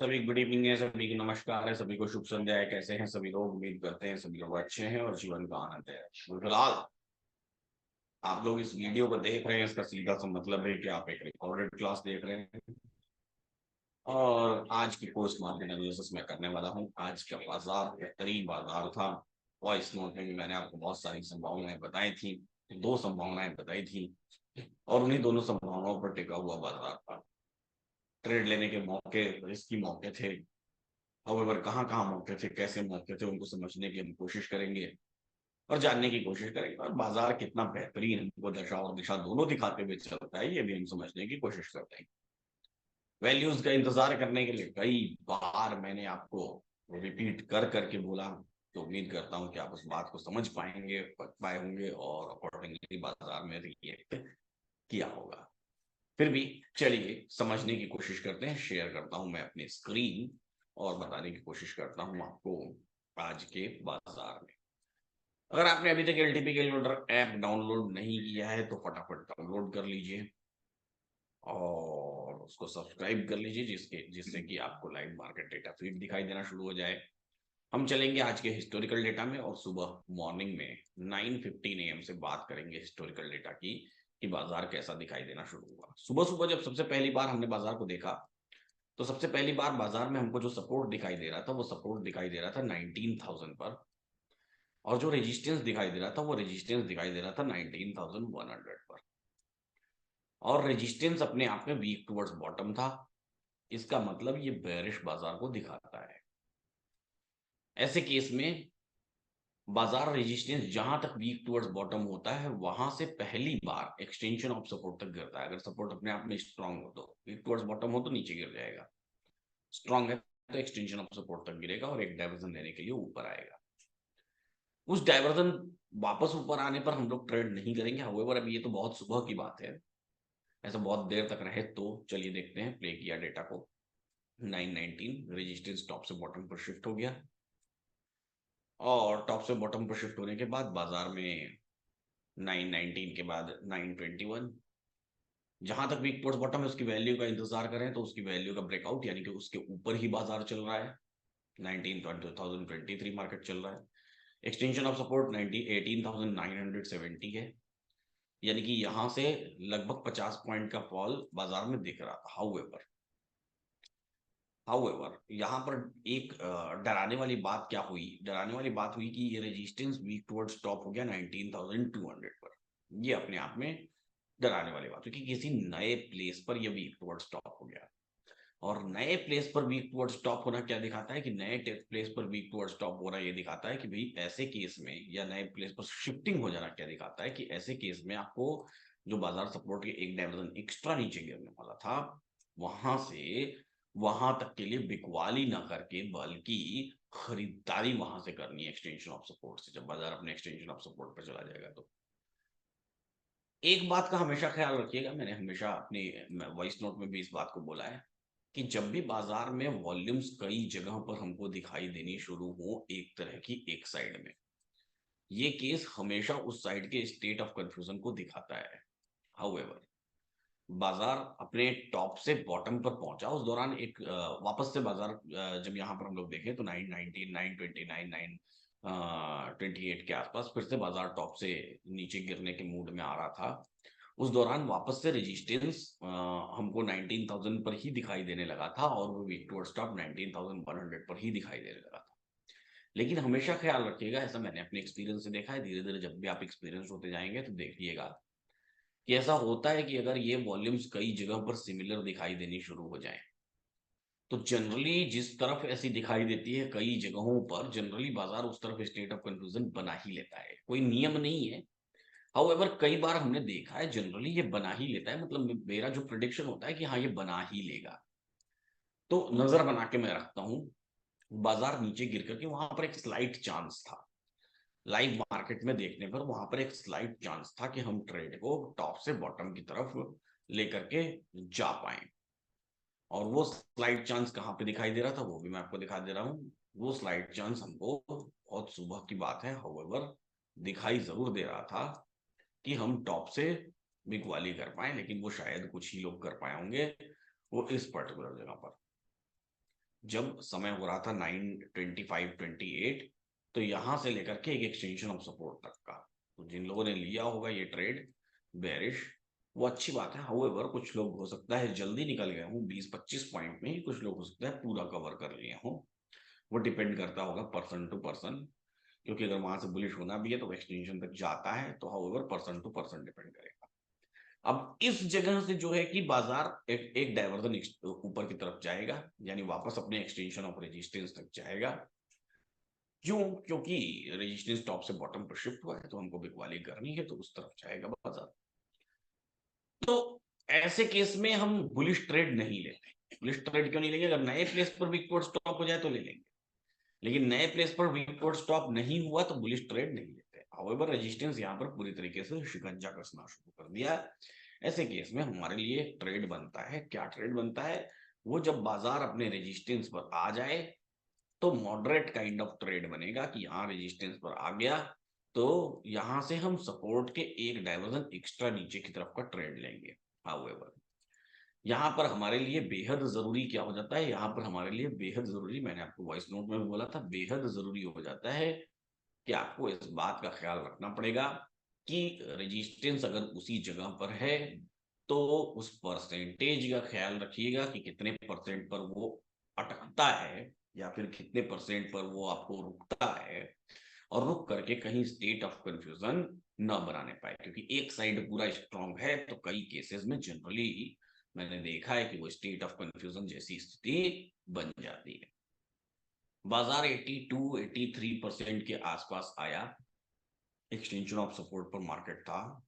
सभी good evening है, सभी को नमस्कार है, सभी को शुभ संध्या है। कैसे हैं सभी लोग? उम्मीद करते हैं सभी लोग अच्छे हैं और जीवन का आनंद है। फिलहाल आप लोग इस वीडियो को देख रहे हैं, इसका सीधा सा मतलब है कि आप एक रिकॉर्डेड क्लास देख रहे हैं। और आज की पोस्ट मार्केट एनालिसिस मैं करने वाला हूँ। आज का बाजार बेहतरीन बाजार था। वॉइस नोट में भी मैंने आपको बहुत सारी संभावनाएं बताई थी, दो संभावनाएं बताई थी, और उन्हीं दोनों संभावनाओं पर टिका हुआ बाजार था। ट्रेड लेने के मौके, रिस्की मौके थे। हाउएवर कहाँ कहाँ मौके थे, कैसे मौके थे, उनको समझने की हम कोशिश करेंगे और जानने की कोशिश करेंगे। और बाजार कितना बेहतरीन हमको दशा और दिशा दोनों दिखाते हुए चलता है, ये भी हम समझने की कोशिश करते हैं। वैल्यूज का इंतजार करने के लिए कई बार मैंने आपको रिपीट कर करके बोला, तो उम्मीद करता हूं कि आप उस बात को समझ पाएंगे, पढ़ पाए होंगे और अकॉर्डिंगली बाजार में रिएक्ट किया होगा। फिर भी चलिए समझने की कोशिश करते हैं। शेयर करता हूं मैं अपनी स्क्रीन और बताने की कोशिश करता हूं आपको आज के बाजार में। अगर आपने अभी तक एलटीपी कैलकुलेटर ऐप डाउनलोड नहीं किया है तो फटाफट डाउनलोड कर लीजिए और उसको सब्सक्राइब कर लीजिए, जिससे कि आपको लाइव मार्केट डेटा फीड दिखाई देना शुरू हो जाए। हम चलेंगे आज के हिस्टोरिकल डेटा में और सुबह मॉर्निंग में 9:15 AM से बात करेंगे हिस्टोरिकल डेटा की कि बाजार कैसा दिखाई देना शुरू हुआ। सुबह सुबह जब सबसे पहली बार हमने बाजार को देखा तो सबसे पहली बार बाजार में हमको जो सपोर्ट दिखाई दे रहा था वो सपोर्ट दिखाई दे रहा था 19,000 पर, और जो रेजिस्टेंस दिखाई दे रहा था वो रेजिस्टेंस दिखाई दे रहा था 19,100 पर। और रेजिस्टेंस अपने आप में वीक टुवर्ड्स बॉटम था। इसका मतलब ये बेरिश बाजार को दिखाता है। ऐसे केस में बाजार रेजिस्टेंस जहां तक वीक टुवर्ड्स बॉटम होता है वहां से पहली बार एक्सटेंशन ऑफ सपोर्ट तक गिरता है। अगर सपोर्ट अपने आप में स्ट्रांग हो तो, वीक टुवर्ड्स बॉटम हो तो नीचे गिर जाएगा, स्ट्रांग है तो एक्सटेंशन ऑफ सपोर्ट तक गिरेगा और एक डाइवर्जन लेने के लिए ऊपर आएगा। उस डाइवर्जन वापस ऊपर आने पर हम लोग ट्रेड नहीं करेंगे। हाउएवर अभी ये तो बहुत सुबह की बात है, ऐसा बहुत देर तक रहे तो चलिए देखते हैं। प्ले किया डेटा को, 919 रेजिस्टेंस टॉप से बॉटम पर शिफ्ट हो गया और टॉप से बॉटम पर शिफ्ट होने के बाद बाजार में 919 के बाद 921, जहां तक वीक टुवर्ड्स बॉटम है उसकी वैल्यू का इंतजार करें तो उसकी वैल्यू का ब्रेकआउट, यानी कि उसके ऊपर ही बाजार चल रहा है। 19,2023 मार्केट चल रहा है। एक्सटेंशन ऑफ सपोर्ट 18,970 है, यानी कि यहां से लगभग 50 पॉइंट का फॉल बाजार में दिख रहा था। हाउएवर यहाँ पर एक डराने वाली बात क्या हुई? डराने वाली बात हुई कि ये रेजिस्टेंस वीक टुवर्ड्स टॉप हो गया 19,200 पर। ये अपने आप में डराने वाली बात हुई कि किसी नए प्लेस पर ये वीक टुवर्ड्स टॉप हो गया। और नए प्लेस पर वीक टुवर्ड्स टॉप होना क्या दिखाता है? कि नए प्लेस पर वीक टुवर्ड्स टॉप होना ये दिखाता है कि भाई ऐसे केस में, या नए प्लेस पर शिफ्टिंग हो जाना क्या दिखाता है? कि ऐसे केस में आपको जो बाजार सपोर्ट के एक डायमेंशन एक्स्ट्रा नीचे गिरने वाला था वहां से वहां तक के लिए बिकवाली ना करके बल्कि खरीदारी वहां से करनी है एक्सटेंशन ऑफ सपोर्ट से, जब बाजार अपने एक्सटेंशन ऑफ सपोर्ट पर चला जाएगा तो। एक बात का हमेशा ख्याल रखिएगा, मैंने हमेशा अपनी वॉइस नोट में भी इस बात को बोला है कि जब भी बाजार में वॉल्यूम्स कई जगह पर हमको दिखाई देनी शुरू हो एक तरह की एक साइड में, ये केस हमेशा उस साइड के स्टेट ऑफ कंफ्यूजन को दिखाता है। हाउएवर बाजार अपने टॉप से बॉटम पर पहुंचा, उस दौरान एक वापस से बाजार जब यहाँ पर हम लोग देखें तो 919, 929, 928 के आसपास फिर से बाजार टॉप से नीचे गिरने के मूड में आ रहा था। उस दौरान वापस से रेजिस्टेंस हमको 19,000 पर ही दिखाई देने लगा था और वो वीक टुवर्ड्स टॉप 19,100 पर ही दिखाई देने लगा था। लेकिन हमेशा ख्याल रखिएगा, ऐसा मैंने अपने एक्सपीरियंस से देखा है, धीरे धीरे जब भी आप एक्सपीरियंस होते जाएंगे तो देखिएगा कि ऐसा होता है कि अगर ये वॉल्यूम्स कई जगह पर सिमिलर दिखाई देनी शुरू हो जाए तो जनरली जिस तरफ ऐसी दिखाई देती है कई जगहों पर, जनरली बाजार उस तरफ स्टेट ऑफ कंफ्यूजन बना ही लेता है। कोई नियम नहीं है। हाउएवर कई बार हमने देखा है जनरली ये बना ही लेता है, मतलब मेरा जो प्रिडिक्शन होता है कि हाँ ये बना ही लेगा, तो नजर बना के मैं रखता हूँ। बाजार नीचे गिर करके वहां पर एक स्लाइट चांस था, लाइव मार्केट में देखने पर वहां पर एक स्लाइट चांस था कि हम ट्रेड को टॉप से बॉटम की तरफ लेकर के जा पाए। और वो स्लाइड चांस कहाँ पे दिखाई दे रहा था वो भी मैं आपको दिखा दे रहा हूँ। वो स्लाइड चांस हमको बहुत सुबह की बात है, हाउएवर दिखाई जरूर दे रहा था कि हम टॉप से बिकवाली कर पाए, लेकिन वो शायद कुछ ही लोग कर पाए होंगे, वो इस पर्टिकुलर जगह पर। जब समय हो रहा था 925-28, तो यहां से लेकर के एक एक्सटेंशन ऑफ सपोर्ट तक का, तो जिन लोगों ने लिया होगा ये ट्रेड बेरिश, वो अच्छी बात है। हाउएवर कुछ लोग हो सकता है जल्दी निकल गए हों 20-25 पॉइंट में ही, कुछ लोग हो सकता है पूरा कवर कर लिए हों, वो डिपेंड करता होगा पर्सन टू पर्सन, क्योंकि अगर वहां से बुलिश होना भी है तो एक्सटेंशन तक जाता है, तो however person to person depend करेगा। अब इस जगह से जो है कि बाजार एक डायवर्जन ऊपर की तरफ जाएगा, यानी वापस अपने एक्सटेंशन ऑफ रेजिस्टेंस तक जाएगा। क्यों? क्योंकि रेजिस्टेंस टॉप से बॉटम पर शिफ्ट हुआ है, तो हमको बिकवाली करनी है, तो उस तरफ जाएगा बाजार। तो ऐसे केस में हम बुलिश ट्रेड नहीं लेते। बुलिश ट्रेड क्यों नहीं लेंगे? अगर नए प्लेस पर वीक टुवर्ड्स टॉप हो जाए तो ले लेंगे, लेकिन नए प्लेस पर वीक टुवर्ड्स टॉप नहीं हुआ तो बुलिश ट्रेड नहीं लेते। हाउएवर रेजिस्टेंस यहाँ पर पूरी तरीके से शिकंजा कसना शुरू कर दिया। ऐसे केस में हमारे लिए ट्रेड बनता है। क्या ट्रेड बनता है? वो जब बाजार अपने रेजिस्टेंस पर आ जाए तो मॉडरेट काइंड ऑफ ट्रेड बनेगा कि यहाँ रेजिस्टेंस पर आ गया, तो यहां से हम सपोर्ट के एक डायवर्जन एक्स्ट्रा नीचे की तरफ का ट्रेड लेंगे। हाउएवर यहाँ पर हमारे लिए बेहद जरूरी क्या हो जाता है? यहाँ पर हमारे लिए बेहद जरूरी, मैंने आपको वॉइस नोट में भी बोला था, बेहद जरूरी हो जाता है कि आपको इस बात का ख्याल रखना पड़ेगा कि रेजिस्टेंस अगर उसी जगह पर है तो उस परसेंटेज का ख्याल रखिएगा कि कितने परसेंट पर वो अटकता है, या फिर कितने परसेंट पर वो आपको रुकता है, और रुक करके कहीं स्टेट ऑफ कंफ्यूजन न बनाने पाए, क्योंकि एक साइड पूरा स्ट्रांग है तो कई केसेस में जनरली मैंने देखा है कि वो स्टेट ऑफ कंफ्यूजन जैसी स्थिति बन जाती है। बाजार 82-83% के आसपास आया, एक्सटेंशन ऑफ सपोर्ट पर मार्केट था,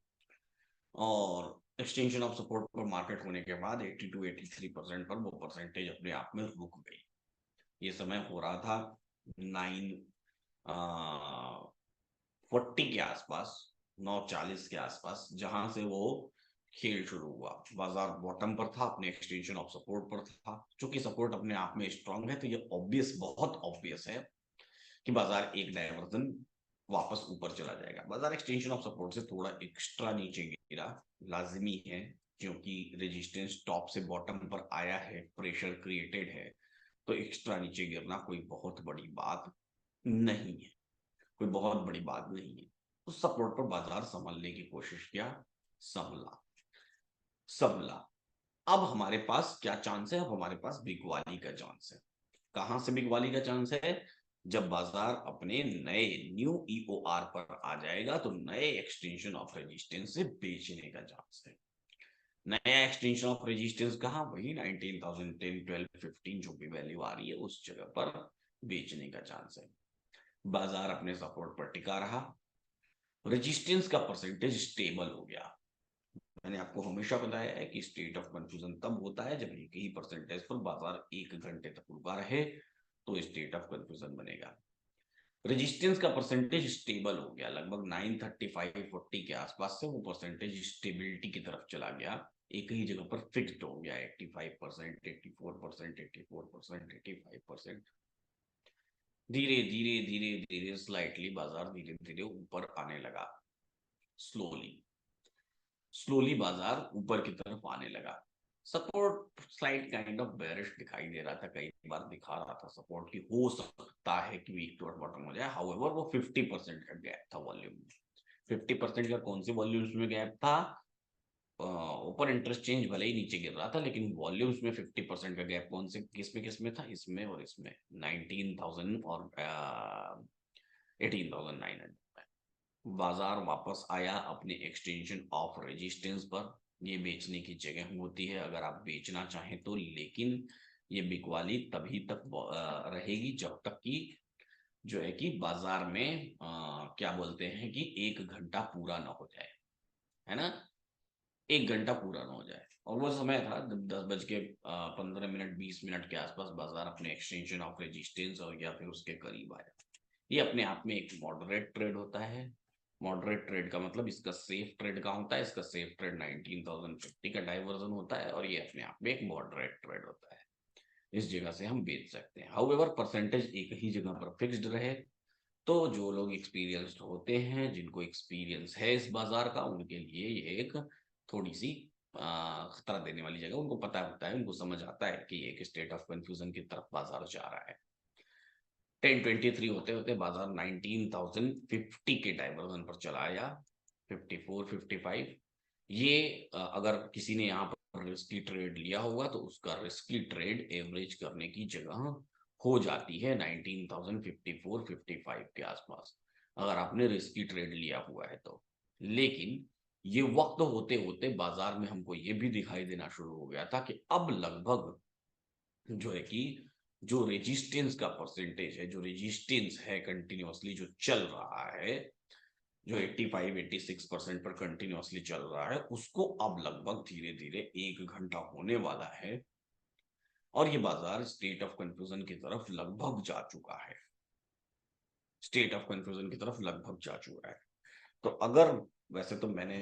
और एक्सटेंशन ऑफ सपोर्ट पर मार्केट होने के बाद 82-83% पर वो परसेंटेज अपने आप में रुक गई। ये समय हो रहा था 940 के आसपास, 940 के आसपास, जहां से वो खेल शुरू हुआ। बाजार बॉटम पर था, अपने एक्सटेंशन ऑफ सपोर्ट पर था। चूंकि सपोर्ट अपने आप में स्ट्रांग है तो ये ऑब्वियस, बहुत ऑब्वियस है कि बाजार एक डायवर्जन वापस ऊपर चला जाएगा। बाजार एक्सटेंशन ऑफ सपोर्ट से थोड़ा एक्स्ट्रा नीचे गिरा, लाजिमी है, क्योंकि रेजिस्टेंस टॉप से बॉटम पर आया है, प्रेशर क्रिएटेड है, तो एक्स्ट्रा नीचे गिरना कोई बहुत बड़ी बात नहीं है, कोई बहुत बड़ी बात नहीं है। तो सपोर्ट पर बाजार संभलने की कोशिश किया, संभला, संभला। अब हमारे पास क्या चांस है? अब हमारे पास बिकवाली का चांस है। कहां से बिकवाली का चांस है? जब बाजार अपने नए न्यू ईओआर पर आ जाएगा तो नए एक्सटेंशन ऑफ रेजिस्टेंस से बेचने का चांस है। नया एक्सटेंशन ऑफ रेजिस्टेंस कहां? वही 19,010, 12, 15 जो भी वैल्यू आ रही है उस जगह पर बेचने का चांस है। बाजार अपने सपोर्ट पर टिका रहा, रेजिस्टेंस का परसेंटेज स्टेबल हो गया। मैंने आपको हमेशा बताया है कि स्टेट ऑफ कंफ्यूजन तब होता है जब एक ही परसेंटेज पर बाजार 1 घंटे तक रुका रहे, तो स्टेट ऑफ कंफ्यूजन बनेगा। रेजिस्टेंस का परसेंटेज स्टेबल हो गया, लगभग 935-40 के आसपास से वो परसेंटेज स्टेबिलिटी की तरफ चला गया, एक ही जगह पर फिक्स्ड हो गया, 85%, 84%, 84%, 85%। धीरे धीरे धीरे धीरे स्लाइटली बाजार धीरे धीरे ऊपर आने लगा, स्लोली स्लोली बाजार ऊपर की तरफ आने लगा। Support slide kind of bearish दिखाई दे रहा था, कई बार दिखा रहा था सपोर्ट की हो सकता है कि वीक टू बॉटम हो जाए। हाउएवर वो 50% का गैप था वॉल्यूम में। 50% का कौन सी वॉल्यूम्स में गैप था? ऊपर इंटरेस्ट चेंज भले ही नीचे गिर रहा था, लेकिन वॉल्यूम्स में 50% का गैप कौन से किस में था? इसमें और इसमें, 19,000 और 18,900। बाजार वापस आया अपने एक्सटेंशन ऑफ रेजिस्टेंस पर। ये बेचने की जगह होती है अगर आप बेचना चाहें तो, लेकिन ये बिकवाली तभी तक रहेगी जब तक कि जो है कि बाजार में क्या बोलते हैं कि 1 घंटा पूरा ना हो जाए, है ना? 1 घंटा पूरा ना हो जाए। और वो समय था 10 बज के 15 मिनट 20 मिनट के आसपास बाजार अपने एक्सटेंशन ऑफ रेजिस्टेंस और या फिर उसके करीब आया। ये अपने आप में एक मॉडरेट ट्रेड होता है। मॉडरेट ट्रेड का मतलब इसका सेफ ट्रेड का होता है, इसका सेफ ट्रेड 19,050 का डाइवर्जन होता है, और ये अपने आप में एक मॉडरेट ट्रेड होता है। इस जगह से हम बेच सकते हैं। हाउएवर परसेंटेज एक ही जगह पर फिक्स्ड रहे तो जो लोग एक्सपीरियंस्ड होते हैं, जिनको एक्सपीरियंस है इस बाजार का, उनके लिए ये एक थोड़ी सी खतरा देने वाली जगह, उनको पता होता है, उनको समझ आता है कि एक स्टेट ऑफ कंफ्यूजन की तरफ बाजार जा रहा है। 10:23 होते होते बाजार 19,050 के डाइवर्जन पर चला आया, 54, 55। ये अगर किसी ने यहाँ पर रिस्की ट्रेड लिया होगा तो उसका रिस्की ट्रेड एवरेज करने की जगह हो जाती है 19,054, 55 के आसपास, अगर आपने रिस्की ट्रेड लिया हुआ है तो। लेकिन ये वक्त होते होते बाजार में हमको ये भी दिखाई देना शुरू हो गया था कि अब लगभग जो है कि जो रेजिस्टेंस का परसेंटेज है, जो रेजिस्टेंस है कंटिन्यूअसली जो चल रहा है, जो 85-86% पर कंटिन्यूअसली चल रहा है, उसको अब लगभग धीरे धीरे 1 घंटा होने वाला है और ये बाजार स्टेट ऑफ कंफ्यूजन की तरफ लगभग जा चुका है, स्टेट ऑफ कंफ्यूजन की तरफ लगभग जा चुका है। तो अगर, वैसे तो मैंने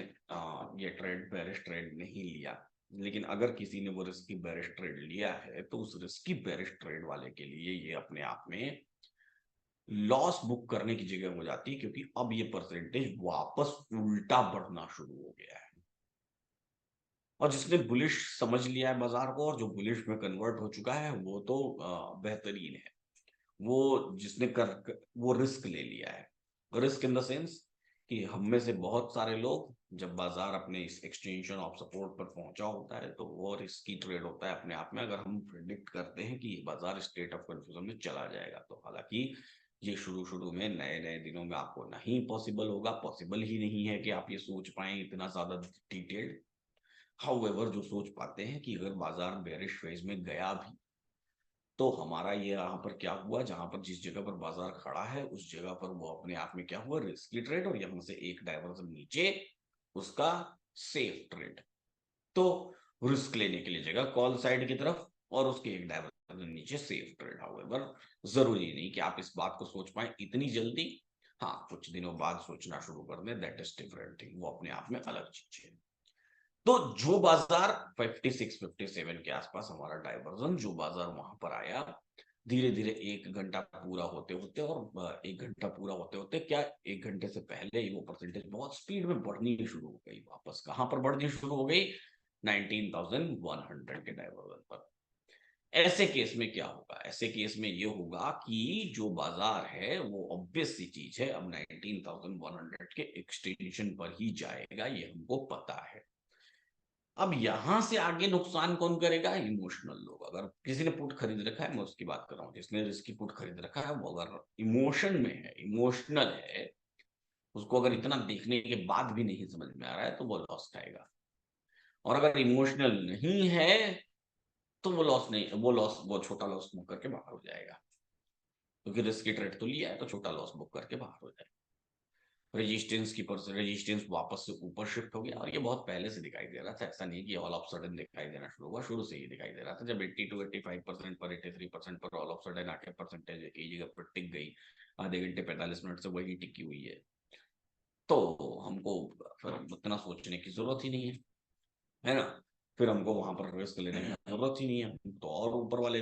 ये ट्रेड बेरिश ट्रेड नहीं लिया, लेकिन अगर किसी ने वो रिस्की बेरिश ट्रेड लिया है तो उस रिस्की बेरिश ट्रेड वाले के लिए ये अपने आप में लॉस बुक करने की जगह हो जाती है, क्योंकि अब ये परसेंटेज वापस उल्टा बढ़ना शुरू हो गया है। और जिसने बुलिश समझ लिया है बाजार को और जो बुलिश में कन्वर्ट हो चुका है वो तो बेहतरीन है। वो जिसने वो रिस्क ले लिया है, रिस्क इन द सेंस कि हम में से बहुत सारे लोग जब बाजार अपने इस एक्सटेंशन ऑफ सपोर्ट पर पहुंचा होता है तो वो रिस्की ट्रेड होता है अपने आप में, अगर हम प्रिडिक्ट करते हैं कि ये बाजार स्टेट ऑफ कंफ्यूजन में चला जाएगा तो। हालांकि ये शुरू शुरू में नए नए दिनों में आपको नहीं पॉसिबल होगा, पॉसिबल ही नहीं है कि आप ये सोच पाए इतना ज्यादा डिटेल्ड। हाउएवर जो सोच पाते हैं कि अगर बाजार बेरिश फेज में गया भी तो हमारा ये यहाँ पर क्या हुआ, जहां पर जिस जगह पर बाजार खड़ा है उस जगह पर वो अपने आप में क्या हुआ, रिस्की ट्रेड, और यहाँ से एक डाइवर्जन नीचे उसका सेफ ट्रेड। तो रिस्क लेने के लिए जगह कॉल साइड की तरफ और उसके एक डाइवर्जन नीचे सेफ ट्रेड। हाउएवर जरूरी नहीं कि आप इस बात को सोच पाए इतनी जल्दी, हाँ कुछ दिनों बाद सोचना शुरू कर दें, दैट इज डिफरेंट थिंग, वो अपने आप में अलग चीज है। तो जो बाजार 56, 57 के आसपास हमारा डाइवर्जन, जो बाजार वहां पर आया, धीरे धीरे 1 घंटा पूरा होते होते और 1 घंटा पूरा होते होते क्या, 1 घंटे से पहले ही वो परसेंटेज बहुत स्पीड में बढ़नी शुरू हो गई। वापस कहां पर बढ़नी शुरू हो गई, 19,100 के डाइवर्जन पर। ऐसे केस में क्या होगा, ऐसे केस में ये होगा कि जो बाजार है वो ऑब्वियस सी चीज है अब 19,100 के एक्सटेंशन पर ही जाएगा, ये हमको पता है। अब यहां से आगे नुकसान कौन करेगा, इमोशनल लोग। अगर किसी ने पुट खरीद रखा है, मैं उसकी बात कर रहा हूँ, जिसने रिस्की पुट खरीद रखा है वो अगर इमोशन में है, इमोशनल है, उसको अगर इतना देखने के बाद भी नहीं समझ में आ रहा है तो वो लॉस खाएगा। और अगर इमोशनल नहीं है तो वो लॉस नहीं, वो छोटा लॉस बुक करके बाहर हो जाएगा, क्योंकि रिस्की ट्रेड तो लिया है तो छोटा लॉस बुक करके बाहर हो जाएगा। रेजिस्टेंस वापस से ऊपर शिफ्ट हो गया और ये बहुत पहले से दिखाई दे रहा था, ऐसा नहीं कि ऑल ऑफ सडन दिखाई देना शुरू हुआ, शुरू से ही दिखाई दे रहा था। जब 82-85% पर, 83% पर ऑल ऑफ सडन आके परसेंटेज एक ही जगह पर टिक गई, आधे घंटे 45 मिनट से वही टिकी हुई है, तो हमको फिर उतना सोचने की जरूरत ही नहीं है ना। फिर हमको वहां पर रिस्क लेने की जरूरत ही नहीं है, तो और ऊपर वाले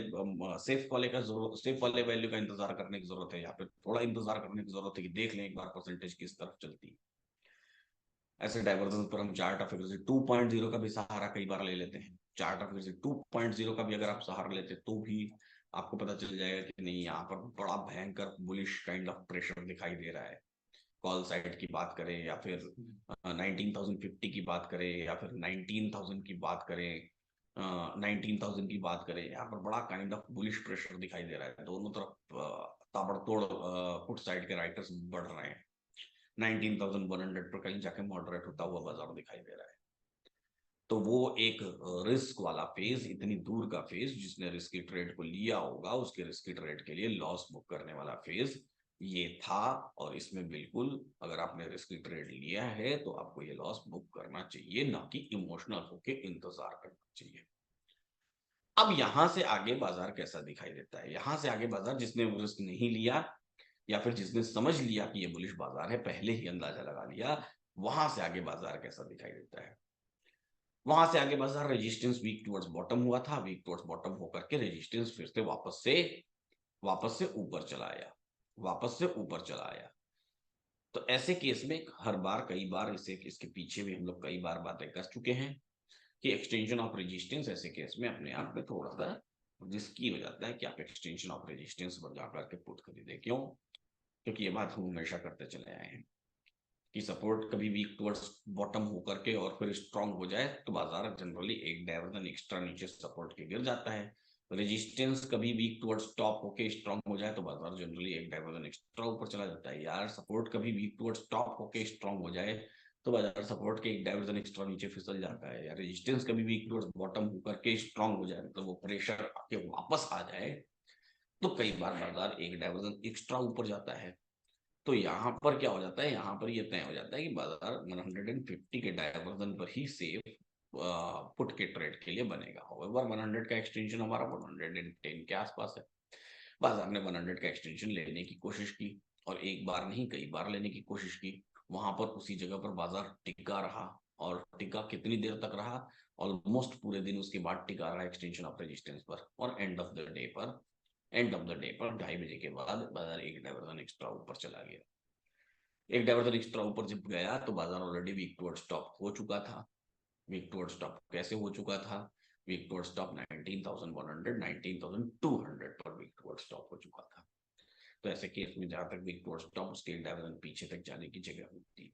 सेफ वाले का जरूरत, सेफ वाले वैल्यू का इंतजार करने की जरूरत है, या फिर थोड़ा इंतजार करने की जरूरत है कि देख लें एक बार परसेंटेज किस तरफ चलती है। ऐसे डाइवर्जन पर हम चार्ट ऑफ एक्यूरेसी 2.0 का भी सहारा कई बार ले लेते हैं। चार्ट ऑफ एक्यूरेसी 2.0 का भी अगर आप सहारा लेते तो भी आपको पता चल जाएगा कि नहीं, यहाँ पर बड़ा भयंकर बुलिश काइंड ऑफ प्रेशर दिखाई दे रहा है। कॉल साइड की बात करें या फिर 19,050 की बात करें या फिर 19,000 की बात करें, 19,000 की बात करें, यहाँ पर बड़ा काइंड ऑफ बुलिश प्रेशर दिखाई दे रहा है। दोनों तरफ ताबड़तोड़ पुट साइड के राइटर्स बढ़ रहे हैं। 19,100 पर कहीं जाके मॉडरेट होता हुआ बाजार दिखाई दे रहा है। तो वो एक रिस्क वाला फेज, इतनी दूर का फेज, जिसने रिस्की ट्रेड को लिया होगा उसके रिस्की ट्रेड के लिए लॉस बुक करने वाला फेज ये था। और इसमें बिल्कुल अगर आपने रिस्की ट्रेड लिया है तो आपको ये लॉस बुक करना चाहिए, ना कि इमोशनल होके इंतजार करना चाहिए। अब यहां से आगे बाजार कैसा दिखाई देता है, यहां से आगे बाजार जिसने रिस्क नहीं लिया या फिर जिसने समझ लिया कि ये बुलिश बाजार है, पहले ही अंदाजा लगा लिया, वहां से आगे बाजार कैसा दिखाई देता है। वहां से आगे बाजार रेजिस्टेंस वीक टुवर्ड्स बॉटम हुआ था, वीक टुवर्ड्स बॉटम होकर के रेजिस्टेंस फिर से वापस से ऊपर चला आया, वापस से ऊपर चला आया। तो ऐसे केस में हर बार, कई बार, इसे इसके पीछे भी हम लोग कई बार बातें कर चुके हैं कि एक्सटेंशन ऑफ रेजिस्टेंस ऐसे केस में अपने आप में थोड़ा सा रिस्की हो जाता है कि आप एक्सटेंशन ऑफ रेजिस्टेंस पर जाकर के पुट खरीदे। क्यों? क्योंकि ये बात हम हमेशा करते चले आए हैं कि सपोर्ट कभी वीक टुवर्ड्स बॉटम होकर के और फिर स्ट्रांग हो जाए तो बाजार जनरली एक डायवर्जन एक्स्ट्रा नीचे सपोर्ट के गिर जाता है। रेजिस्टेंस कभी वीक टुवर्ड्स टॉप होके स्ट्रांग हो जाए तो बाजार जनरली एक डायवर्जन एक्स्ट्रा ऊपर चला जाता है। यार सपोर्ट कभी वीक टुवर्ड्स टॉप होके स्ट्रांग हो जाए तो बाजार सपोर्ट के एक डायवर्जन एक्स्ट्रा नीचे फिसल जाता है। या रेजिस्टेंस कभी वीक टुवर्ड्स बॉटम होकर के स्ट्रांग हो जाए मतलब वो प्रेशर आके वापस आ जाए तो कई बार बाजार एक डायवर्जन एक्स्ट्रा ऊपर जाता है। तो यहाँ पर क्या हो जाता है, यहाँ पर ये तय हो जाता है कि बाजार 150 के डायवर्जन पर ही सेफ पुट के ट्रेड के लिए बनेगा। होवेवर 100 का एक्सटेंशन हमारा 110 के आसपास है। बाजार ने 100 का एक्सटेंशन लेने की कोशिश की और एक बार नहीं कई बार लेने की कोशिश की। वहां पर उसी जगह पर बाजार टिका रहा और टिका कितनी देर तक रहा? ऑलमोस्ट पूरे दिन उसके बाद टिका रहा एक्सटेंशन ऑफ रेजिस्टेंस पर। और एंड ऑफ द डे पर 2:30 बजे के बाद बाजार एक डायवर्जन एक्स्ट्रा ऊपर चला गया। एक डायवर्जन एक्स्ट्रा ऊपर जब गया तो बाजार ऑलरेडी वीक टुवर्ड्स टॉप हो चुका था। वीक टुवर्ड्स टॉप कैसे हो चुका था? वीक टुवर्ड्स टॉप 19,100 19,200 पर वीक टुवर्ड्स टॉप हो चुका था। तो ऐसे केस में जहां तक वीक टुवर्ड्स टॉप उसके एक डायवर्जन पीछे तक जाने की जगह होती है।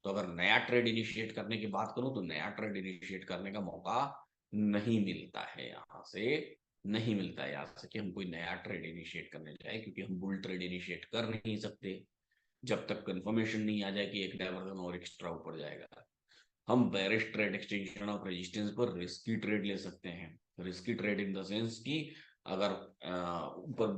तो अगर नया ट्रेड इनिशिएट करने की बात करूं तो नया ट्रेड इनिशिएट करने का मौका नहीं मिलता है यहाँ से। नहीं मिलता है यहाँ से कि हम कोई नया ट्रेड इनिशिएट करने जाए, क्योंकि हम बुल ट्रेड इनिशिएट कर नहीं सकते जब तक कंफर्मेशन नहीं आ जाए कि एक डायवर्जन और एक्स्ट्रा ऊपर जाएगा। हम bearish trade extension of resistance पर रिस्की ट्रेड ले सकते हैं। Risky trade in the sense कि अगर ऊपर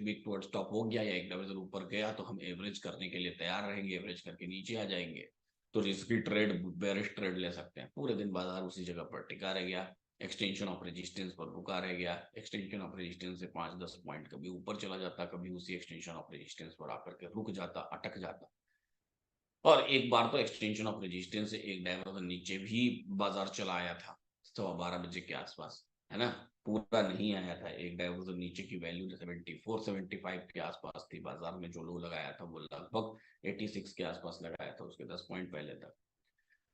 वीक टुवर्ड्स टॉप हो गया या एक डायवर्जन ऊपर गया तो हम एवरेज करने के लिए तैयार रहेंगे, एवरेज करके नीचे आ जाएंगे। तो रिस्की ट्रेड बेरिश ट्रेड ले सकते हैं। पूरे दिन बाजार उसी जगह पर टिका रह गया, एक्सटेंशन ऑफ रेजिस्टेंस पर रुका रह गया। एक्सटेंशन ऑफ रेजिस्टेंस से 5-10 पॉइंट कभी ऊपर चला जाता, कभी उसी एक्सटेंशन ऑफ रेजिस्टेंस पर आकर के रुक जाता, अटक जाता। और एक बार तो एक्सटेंशन ऑफ रेजिस्टेंस से एक डायवर्जन नीचे भी बाजार चला आया था 12:15 बजे के आसपास, है ना। पूरा नहीं आया था, एक डायवर्जन नीचे की वैल्यू 74-75 के आसपास थी। बाजार में जो लो लगाया था वो लगभग 86 के आसपास लगाया था उसके 10 पॉइंट पहले तक।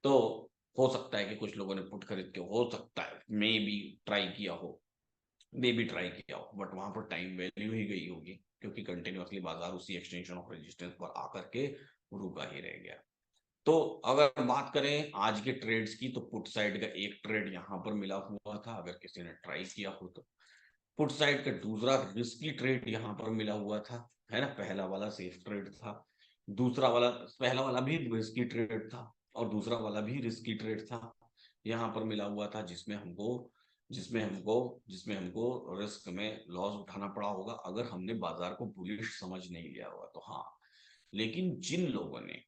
तो हो सकता है कि कुछ लोगों ने पुट खरीद के, हो सकता है मे भी ट्राई किया हो, बट वहां पर टाइम वैल्यू ही गई होगी, क्योंकि कंटिन्यूअसली बाजार उसी एक्सटेंशन ऑफ रेजिस्टेंस पर आकर के रुका ही रह गया। तो अगर बात करें आज के ट्रेड्स की तो पुट साइड का एक ट्रेड यहां पर मिला हुआ था, अगर किसी ने ट्राई किया हो तो। पुट साइड का दूसरा रिस्की ट्रेड यहां पर मिला हुआ था, है ना। पहला वाला सेफ ट्रेड था, दूसरा वाला, पहला वाला भी रिस्की ट्रेड था और दूसरा वाला भी रिस्की ट्रेड था यहां पर मिला हुआ था, जिसमें हमको रिस्क में लॉस उठाना पड़ा होगा अगर हमने बाजार को बुलिश समझ नहीं लिया होगा तो। हाँ, लेकिन जिन लोगों ने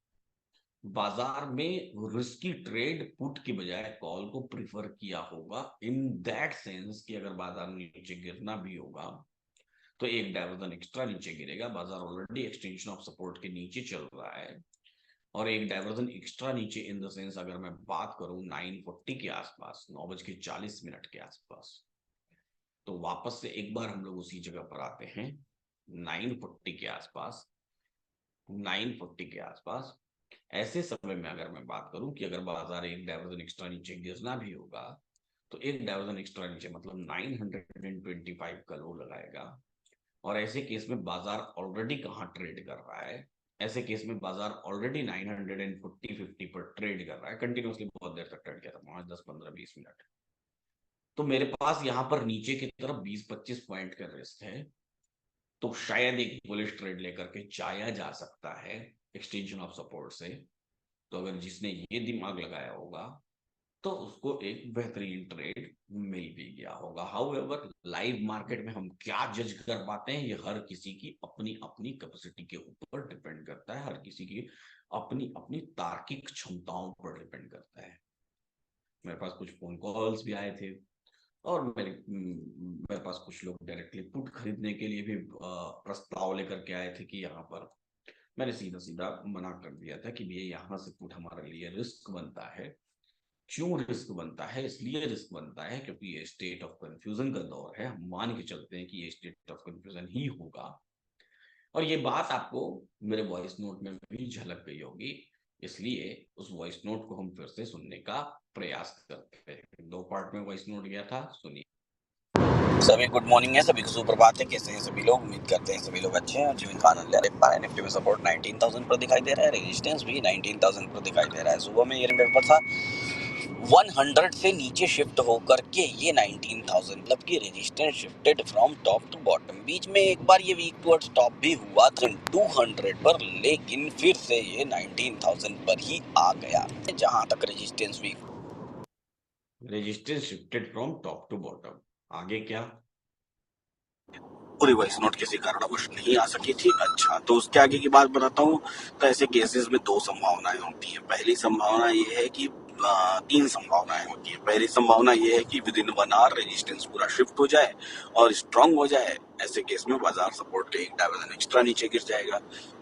बाजार में रिस्की ट्रेड पुट की बजाय कॉल को प्रिफर किया होगा, इन दैट सेंस कि अगर बाजार नीचे गिरना भी होगा तो एक डायवर्जन एक्स्ट्रा नीचे गिरेगा, बाजार ऑलरेडी एक्सटेंशन ऑफ सपोर्ट के नीचे चल रहा है और एक डायवर्जन एक्स्ट्रा नीचे इन द सेंस अगर मैं बात करूं 9:40 के आसपास, 9:40 के आसपास, तो वापस से एक बार हम लोग उसी जगह पर आते हैं 9:40 के आसपास। 9:40 के आसपास ऐसे समय में अगर मैं बात करूं कि अगर बाजार एक डायवर्जन एक्स्ट्रा नीचे गिरना भी होगा तो एक डायवर्जन एक्स्ट्रा नीचे मतलब 925 का लो लगाएगा। और ऐसे केस में बाजार ऑलरेडी कहाँ ट्रेड कर रहा है? ऐसे केस में बाजार ऑलरेडी 940-50 पर ट्रेड कर रहा है, कंटिन्यूसली बहुत देर तक ट्रेड किया था, 5, 10, 15, 20 मिनट। तो मेरे पास यहाँ पर नीचे की तरफ 20-25 पॉइंट का रिस्क है, तो शायद एक बुलिश ट्रेड लेकर के जाया जा सकता है एक्सटेंशन ऑफ सपोर्ट से। तो अगर जिसने ये दिमाग लगाया होगा तो उसको एक बेहतरीन ट्रेड मिल भी गया होगा। हाउएवर लाइव मार्केट में हम क्या जज कर पाते हैं, ये हर किसी की अपनी अपनी कैपेसिटी के ऊपर डिपेंड करता है, हर किसी की अपनी अपनी तार्किक क्षमताओं पर डिपेंड करता है। मेरे पास कुछ फोन कॉल्स भी आए थे और मेरे पास कुछ लोग डायरेक्टली पुट खरीदने के लिए भी प्रस्ताव लेकर के आए थे कि यहाँ पर मैंने सीधा सीधा मना कर दिया था कि ये यहाँ से पुट हमारे लिए रिस्क बनता है। क्यों रिस्क बनता है? इसलिए रिस्क बनता है क्योंकि ये स्टेट ऑफ कंफ्यूजन का दौर है, हम मान के चलते हैं कि ये स्टेट ऑफ कंफ्यूजन ही होगा। और ये बात आपको मेरे वॉइस नोट में भी झलक गई होगी इसलिए उस वॉइस नोट को हम फिर से सुनने का प्रयास करते हैं। 2 पार्ट में वॉइस नोट गया था, सुनिए। सभी गुड मॉर्निंग है, सभी को सुप्रभात है। कैसे हैं सभी लोग? उम्मीद करते हैं सभी लोग अच्छे हैं और जीवन का आनंद ले रहे हैं। निफ्टी में सपोर्ट 19,000 पर दिखाई दे रहा है, रेजिस्टेंस भी 19,000 पर दिखाई दे रहा है। सुबह में ये पेपर था 100 से नीचे शिफ्ट होकर के ये 19,000 मतलब कि resistance shifted from top to bottom. बीच में एक बार ये वीक टुवर्ड्स टॉप भी हुआ 200 पर, लेकिन फिर से ये 19,000 पर ही आ गया जहां तक resistance weak. Resistance shifted from top to bottom, आगे क्या? पूरी वॉइस नोट किसी कारणवश नहीं आ सकी थी। अच्छा, तो उसके आगे की बात बताता हूँ। तो ऐसे केसेस में 2 संभावनाएं होती है। पहली संभावना ये है कि 3 संभावनाएं होती है। पहली संभावना ये है कि विद इन 1 आवर रेजिस्टेंस पूरा शिफ्ट हो जाए और स्ट्रांग हो जाए। ऐसे केस में बाजार सपोर्ट के 1 डायवर्जन एक्स्ट्रा नीचे गिर जाएगा।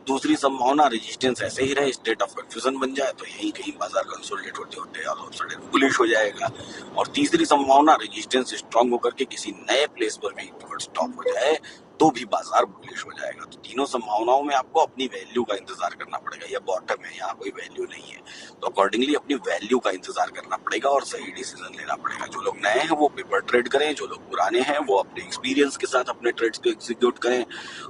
दूसरी संभावना, रेजिस्टेंस ऐसे ही रहे, स्टेट ऑफ कंफ्यूजन बन जाए, तो यही कहीं बाजार कंसोलिडेट होते होते ऑल ऑफ सडन बुलिश हो जाएगा। और तीसरी संभावना, रेजिस्टेंस स्ट्रांग होकर के किसी नए प्लेस पर भी स्टॉप हो जाए तो भी बाजार बुलिश हो जाएगा। तो तीनों संभावनाओं में आपको अपनी वैल्यू का इंतजार करना पड़ेगा। या बॉटम है, यहाँ कोई वैल्यू नहीं है, तो अकॉर्डिंगली अपनी वैल्यू का इंतजार करना पड़ेगा और सही डिसीजन लेना पड़ेगा। जो लोग नए हैं वो पेपर ट्रेड करें, जो लोग पुराने हैं वो अपने एक्सपीरियंस के साथ अपने ट्रेड्स को एग्जीक्यूट करें।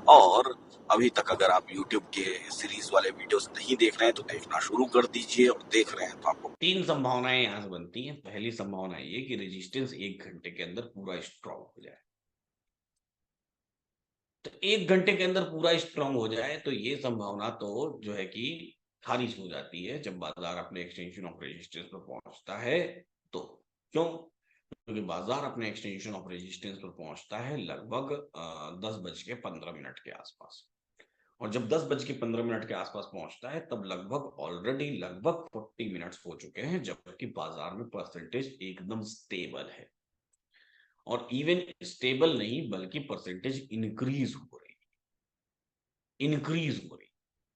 और अभी तक अगर आप YouTube के सीरीज वाले वीडियोस नहीं देख रहे हैं तो देखना शुरू कर दीजिए, और देख रहे हैं तो आपको 3 संभावनाएं यहाँ से बनती हैं। पहली संभावना ये कि रेजिस्टेंस 1 घंटे के अंदर पूरा स्ट्रांग हो जाए। तो 1 घंटे के अंदर पूरा स्ट्रांग हो जाए तो ये संभावना तो जो है कि खारिज हो जाती है जब बाजार अपने एक्सटेंशन ऑफ रेजिस्टेंस पर पहुंचता है। तो क्यों? क्योंकि बाजार अपने एक्सटेंशन ऑफ रेजिस्टेंस पर पहुंचता है लगभग 10:15 के आसपास। और जब 10:15 के आसपास पहुंचता है तब लगभग 40 मिनट्स हो चुके हैं, जबकि बाजार में परसेंटेज एकदम स्टेबल है। और इवन स्टेबल नहीं बल्कि परसेंटेज इंक्रीज हो रही है।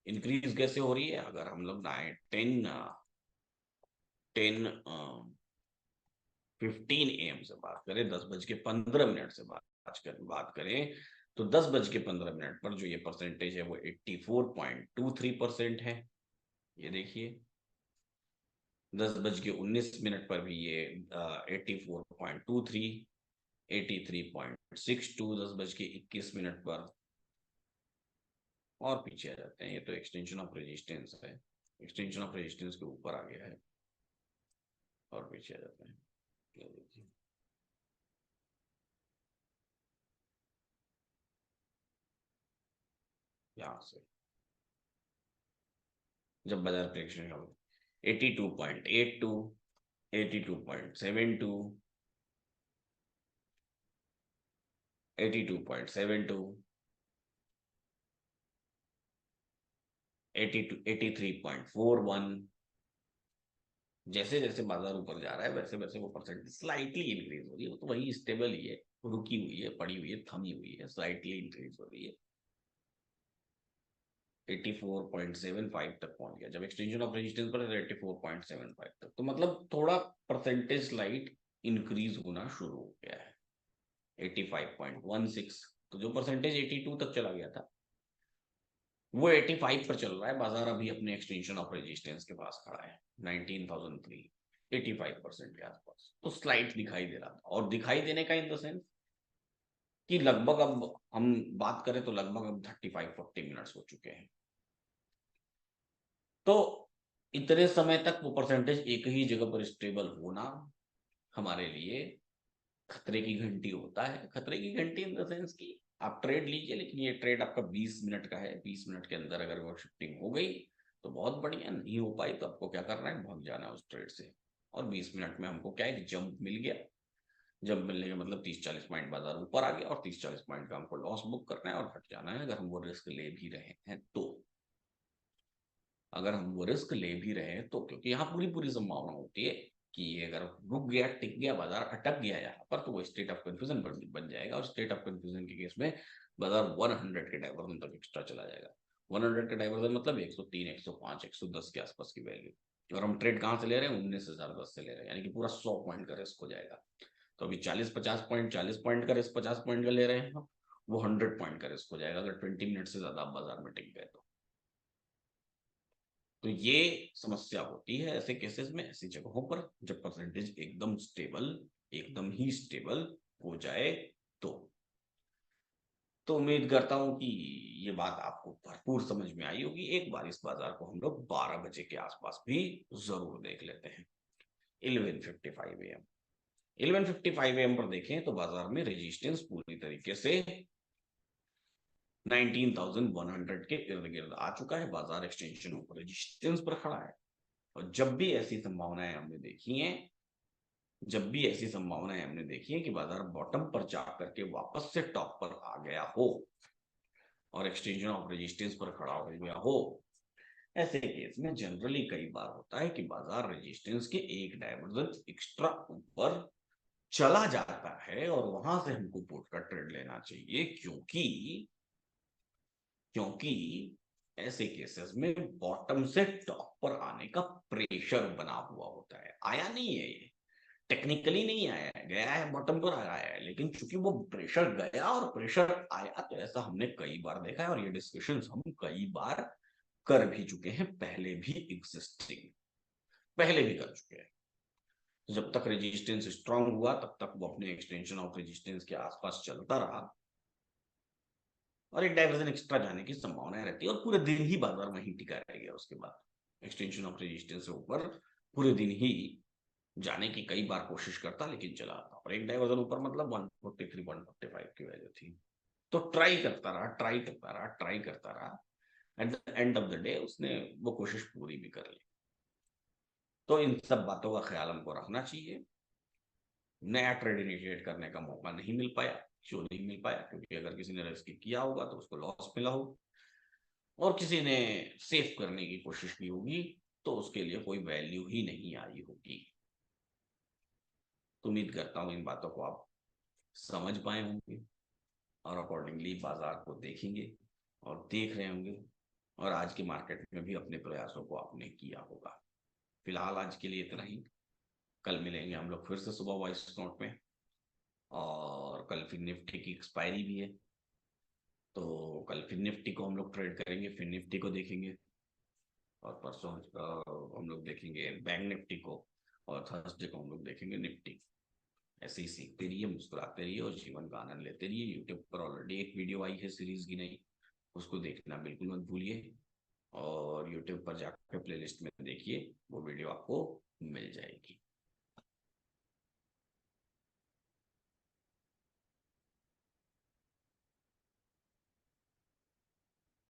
इंक्रीज कैसे हो रही है? अगर हम लोग 10:15 से बात करें, 10:15 से बात करें, तो 10:15 पर जो ये परसेंटेज है वो 84.23% है। ये देखिए 10:19 पर भी ये 84.23, 83.62, 10:21 पर। और पीछे आ जाते हैं, ये तो एक्सटेंशन ऑफ रेजिस्टेंस है, एक्सटेंशन ऑफ रेजिस्टेंस के ऊपर आ गया है। और पीछे आ जाते हैं, ये देखिए यहाँ से जब बाजार प्रेक्षण 82.82, 82.72, 82.72, 83.41, जैसे जैसे बाजार ऊपर जा रहा है वैसे वैसे वो परसेंट स्लाइटली इंक्रीज हो रही है। वो तो वही स्टेबल ही है, रुकी हुई है, पड़ी हुई है, थमी हुई है, स्लाइटली इंक्रीज हो रही है। 84.75 तक पहुंच गया जब एक्सटेंशन ऑफ रेजिस्टेंस पर 84.75 तक, तो मतलब थोड़ा परसेंटेज स्लाइट इंक्रीज होना शुरू हो गया है। 85.16, तो जो परसेंटेज 82 तक चला गया था वो 85 पर चल रहा है। बाजार अभी अपने एक्सटेंशन ऑफ रेजिस्टेंस के पास खड़ा है 19,003, 85% के आसपास। तो स्लाइट दिखाई दे रहा था, और दिखाई देने का इन द सेंस कि लगभग अब हम बात करें तो लगभग अब 35-40 मिनट्स हो चुके हैं। तो इतने समय तक वो परसेंटेज एक ही जगह पर स्टेबल होना हमारे लिए खतरे की घंटी होता है। खतरे की घंटी इन द सेंस की आप ट्रेड लीजिए, लेकिन ये ट्रेड आपका 20 मिनट का है। 20 मिनट के अंदर अगर वो शिफ्टिंग हो गई तो बहुत बढ़िया, नहीं हो पाई तो आपको क्या करना है, भाग जाना है उस ट्रेड से। और 20 मिनट में हमको क्या है, जंप मिल गया। जंप मिलने का मतलब 30-40 पॉइंट बाजार ऊपर आ गया, और 30-40 पॉइंट का हमको लॉस बुक करना है और हट जाना है, अगर हम वो रिस्क ले भी रहे हैं तो। अगर हम वो रिस्क ले भी रहे हैं तो, क्योंकि यहाँ पूरी पूरी संभावना होती है कि ये अगर रुक गया, टिक गया, बाजार अटक गया यहाँ पर, तो वो स्टेट ऑफ कंफ्यूजन बन जाएगा। और स्टेट ऑफ कंफ्यूजन के केस में बाजार 100 के डाइवर्जन तक एक्स्ट्रा चला जाएगा। 100 के डाइवर्जन मतलब 103, 105, 110 के आसपास की वैल्यू। और हम ट्रेड कहाँ से ले रहे हैं, 19,010 से ले रहे हैं, यानी कि पूरा 100 पॉइंट का रिस्क हो जाएगा। तो अभी 40-50 पॉइंट, 40 पॉइंट का रिस्क, 50 पॉइंट का ले रहे हैं हम, वो 100 पॉइंट का रिस्क हो जाएगा अगर 20 मिनट से ज्यादा आप बाजार में टिक गए तो। तो ये समस्या होती है ऐसे केसेस में, ऐसी जगहों पर, जब परसेंटेज एकदम स्टेबल, एकदम ही स्टेबल हो जाए तो। तो उम्मीद करता हूं कि ये बात आपको भरपूर समझ में आई होगी। एक बार इस बाजार को हम लोग 12 बजे के आसपास भी जरूर देख लेते हैं। 11:55 AM, 11:55 AM पर देखें तो बाजार में रेजिस्टेंस पूरी तरीके से 19,100 के इर्द गिर्द आ चुका है। बाजार एक्सटेंशन पर रेजिस्टेंस पर खड़ा है। और जब भी ऐसी संभावनाएं हमने देखी हैं, जब भी ऐसी संभावनाएं हमने देखी है कि बाजार बॉटम पर जा करके वापस से टॉप पर आ गया हो और एक्सटेंशन ऑफ रेजिस्टेंस पर खड़ा हो गया हो, ऐसे केस में जनरली कई बार होता है कि बाजार रेजिस्टेंस के एक डायवर्जन एक्स्ट्रा ऊपर चला जाता है और वहां से हमको पुट का ट्रेड लेना चाहिए, क्योंकि ऐसे केसेस में बॉटम से टॉप पर आने का प्रेशर बना हुआ होता है। आया नहीं है ये, टेक्निकली नहीं आया है, गया है बॉटम पर आया है, लेकिन चूंकि वो प्रेशर गया और प्रेशर आया, तो ऐसा हमने कई बार देखा है और ये डिस्कशंस हम कई बार कर भी चुके हैं, पहले भी कर चुके हैं। तो जब तक रेजिस्टेंस स्ट्रांग हुआ तब तक वो अपने एक्सटेंशन ऑफ रेजिस्टेंस के आसपास चलता रहा और एक डायवर्जन एक्स्ट्रा जाने की संभावना रहती है और पूरे दिन ही बाजार वहीं टिका रह गया। उसके बाद एक्सटेंशन ऑफ रेजिस्टेंस से ऊपर पूरे दिन ही जाने की कई बार कोशिश करता, लेकिन चला आता। और एक डायवर्जन ऊपर मतलब 143 145 की वैल्यू थी। तो ट्राई करता रहा। At the end of the day उसने वो कोशिश पूरी भी कर ली। तो इन सब बातों का ख्याल हमको रखना चाहिए। नया ट्रेड इनिशिएट करने का मौका नहीं मिल पाया। क्यों नहीं मिल पाया? क्योंकि अगर किसी ने रिस्क किया होगा तो उसको लॉस मिला हो, और किसी ने सेव करने की कोशिश की होगी तो उसके लिए कोई वैल्यू ही नहीं आई होगी। तो उम्मीद करता हूं इन बातों को आप समझ पाए होंगे और अकॉर्डिंगली बाजार को देखेंगे और देख रहे होंगे, और आज के मार्केट में भी अपने प्रयासों को आपने किया होगा। फिलहाल आज के लिए इतना ही। कल मिलेंगे हम लोग फिर से सुबह वॉइस नोट में, और कल फिर निफ्टी की एक्सपायरी भी है, तो कल फिर निफ्टी को हम लोग ट्रेड करेंगे, फिर निफ्टी को देखेंगे, और परसों हम लोग देखेंगे बैंक निफ्टी को, और थर्सडे को हम लोग देखेंगे निफ्टी। ऐसे ही सीखते रहिए, मुस्कुराते रहिए और जीवन का आनंद लेते रहिए। यूट्यूब पर ऑलरेडी एक वीडियो आई है सीरीज की नई, उसको देखना बिल्कुल मत भूलिए, और यूट्यूब पर जाकर प्लेलिस्ट में देखिए, वो वीडियो आपको मिल जाएगी।